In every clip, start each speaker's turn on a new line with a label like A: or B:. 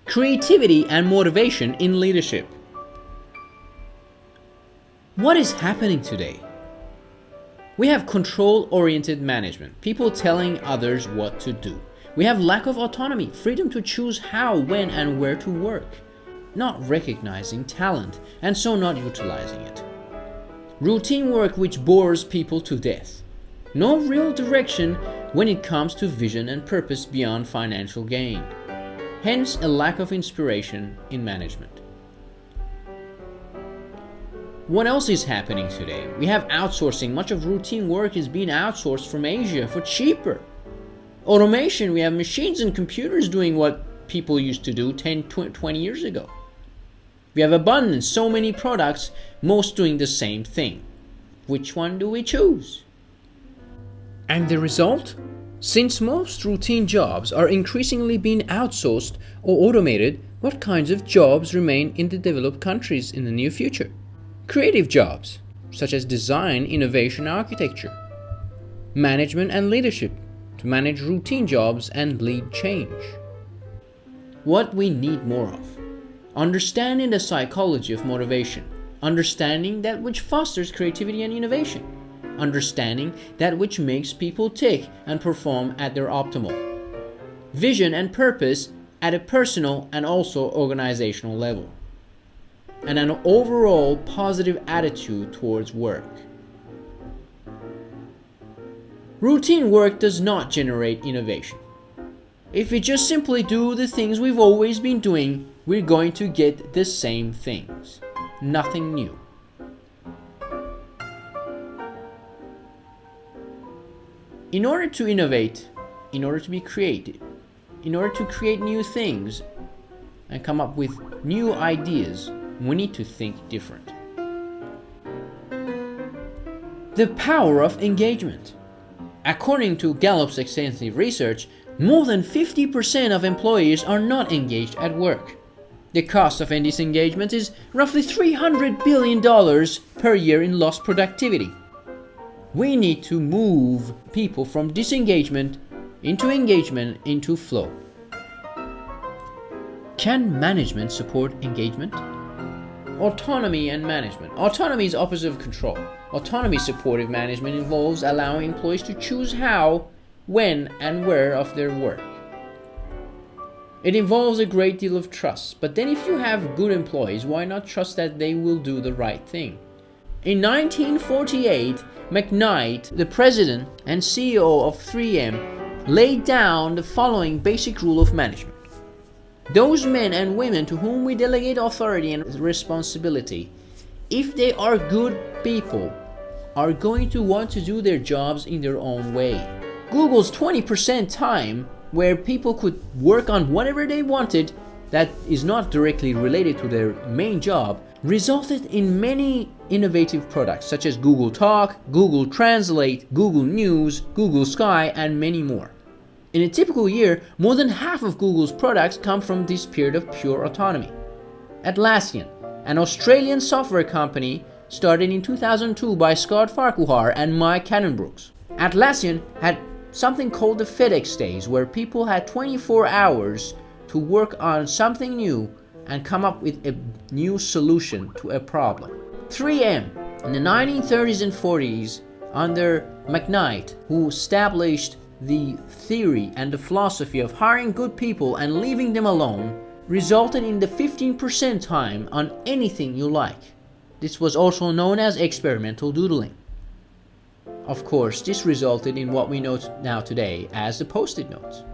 A: Creativity and motivation in leadership. What is happening today? We have control-oriented management, people telling others what to do. We have lack of autonomy, freedom to choose how, when, and where to work, not recognizing talent, and so not utilizing it. Routine work which bores people to death. No real direction when it comes to vision and purpose beyond financial gain. Hence, a lack of inspiration in management. What else is happening today? We have outsourcing. Much of routine work is being outsourced from Asia for cheaper. Automation, we have machines and computers doing what people used to do 10, 20 years ago. We have abundance, so many products, most doing the same thing. Which one do we choose? And the result? Since most routine jobs are increasingly being outsourced or automated, what kinds of jobs remain in the developed countries in the near future? Creative jobs, such as design, innovation, architecture. Management and leadership, to manage routine jobs and lead change. What we need more of. Understanding the psychology of motivation. Understanding that which fosters creativity and innovation. Understanding that which makes people tick and perform at their optimal. Vision and purpose at a personal and also organizational level. And an overall positive attitude towards work. Routine work does not generate innovation. If we just simply do the things we've always been doing, we're going to get the same things. Nothing new. In order to innovate, in order to be creative, in order to create new things and come up with new ideas, we need to think different. The power of engagement. According to Gallup's extensive research, more than 50% of employees are not engaged at work. The cost of disengagement is roughly $300 billion per year in lost productivity. We need to move people from disengagement into engagement into flow. Can management support engagement? Autonomy and management. Autonomy is opposite of control. Autonomy supportive management involves allowing employees to choose how, when, and where of their work. It involves a great deal of trust, but then if you have good employees, why not trust that they will do the right thing? In 1948, McKnight, the president and CEO of 3M, laid down the following basic rule of management. Those men and women to whom we delegate authority and responsibility, if they are good people, are going to want to do their jobs in their own way. Google's 20% time, where people could work on whatever they wanted that is not directly related to their main job, resulted in many innovative products such as Google Talk, Google Translate, Google News, Google Sky, and many more. In a typical year, more than half of Google's products come from this period of pure autonomy. Atlassian, an Australian software company started in 2002 by Scott Farquhar and Mike Cannon-Brookes. Atlassian had something called the FedEx Days, where people had 24 hours to work on something new and come up with a new solution to a problem. 3M, in the 1930s and 40s, under McKnight, who established the theory and the philosophy of hiring good people and leaving them alone, resulted in the 15% time on anything you like. This was also known as experimental doodling. Of course, this resulted in what we know now today as the Post-it notes.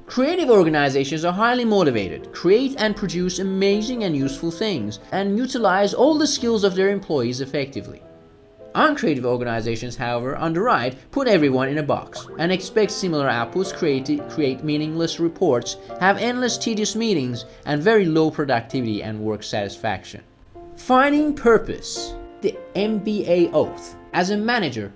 A: Creative organizations are highly motivated, create and produce amazing and useful things, and utilize all the skills of their employees effectively. Uncreative organizations, however, on the right, put everyone in a box and expect similar outputs, create meaningless reports, have endless tedious meetings, and very low productivity and work satisfaction. Finding purpose. The MBA oath. As a manager,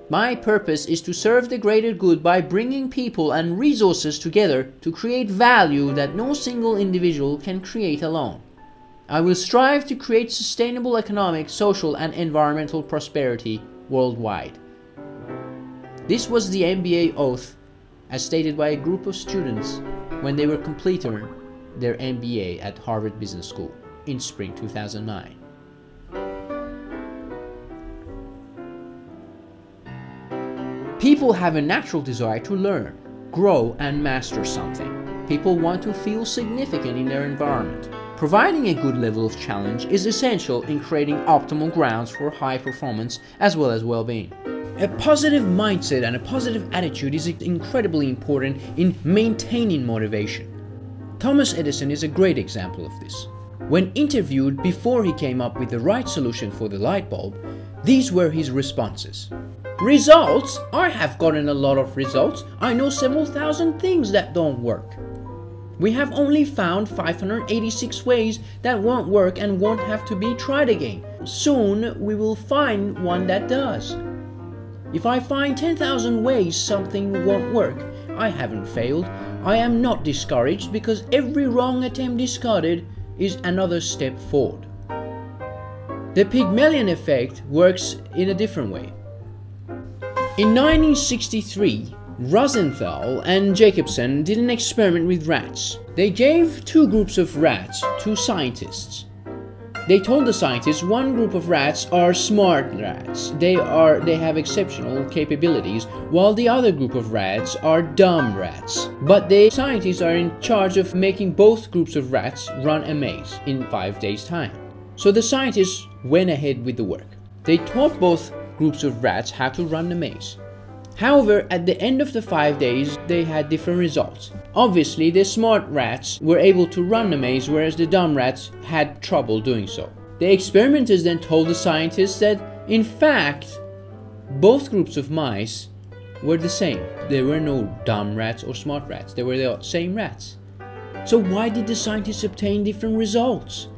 A: my purpose is to serve the greater good by bringing people and resources together to create value that no single individual can create alone. I will strive to create sustainable economic, social, and environmental prosperity worldwide. This was the MBA oath as stated by a group of students when they were completing their MBA at Harvard Business School in spring 2009. People have a natural desire to learn, grow, and master something. People want to feel significant in their environment. Providing a good level of challenge is essential in creating optimal grounds for high performance as well as well-being. A positive mindset and a positive attitude is incredibly important in maintaining motivation. Thomas Edison is a great example of this. When interviewed before he came up with the right solution for the light bulb, these were his responses. Results? I have gotten a lot of results. I know several thousand things that don't work. We have only found 586 ways that won't work and won't have to be tried again. Soon we will find one that does. If I find 10,000 ways something won't work, I haven't failed. I am not discouraged because every wrong attempt discarded is another step forward. The Pygmalion Effect works in a different way. In 1963, Rosenthal and Jacobson did an experiment with rats. They gave two groups of rats to scientists. They told the scientists one group of rats are smart rats. They have exceptional capabilities, while the other group of rats are dumb rats. But the scientists are in charge of making both groups of rats run a maze in 5 days' time. So the scientists went ahead with the work. They taught both groups of rats how to run the maze. However, at the end of the 5 days, they had different results. Obviously, the smart rats were able to run the maze, whereas the dumb rats had trouble doing so. The experimenters then told the scientists that, in fact, both groups of mice were the same. There were no dumb rats or smart rats. They were the same rats. So why did the scientists obtain different results?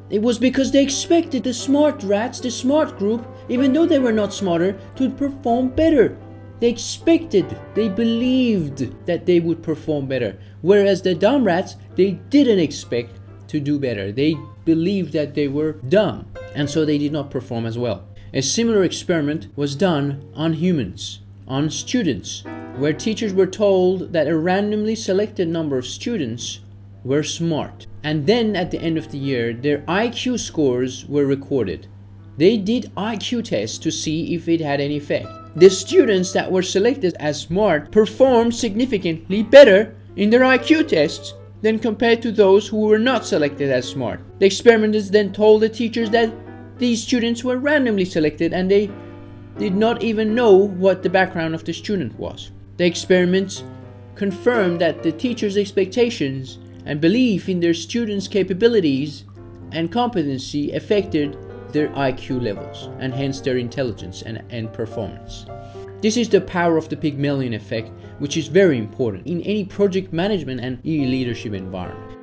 A: It was because they expected the smart rats, the smart group, even though they were not smarter, to perform better. They expected, they believed that they would perform better. Whereas the dumb rats, they didn't expect to do better. They believed that they were dumb, and so they did not perform as well. A similar experiment was done on humans, on students, where teachers were told that a randomly selected number of students were smart. And then at the end of the year, their IQ scores were recorded. They did IQ tests to see if it had any effect. The students that were selected as smart performed significantly better in their IQ tests than compared to those who were not selected as smart. The experimenters then told the teachers that these students were randomly selected and they did not even know what the background of the student was. The experiments confirmed that the teachers' expectations and belief in their students' capabilities and competency affected their IQ levels and hence their intelligence and performance. This is the power of the Pygmalion Effect, which is very important in any project management and leadership environment.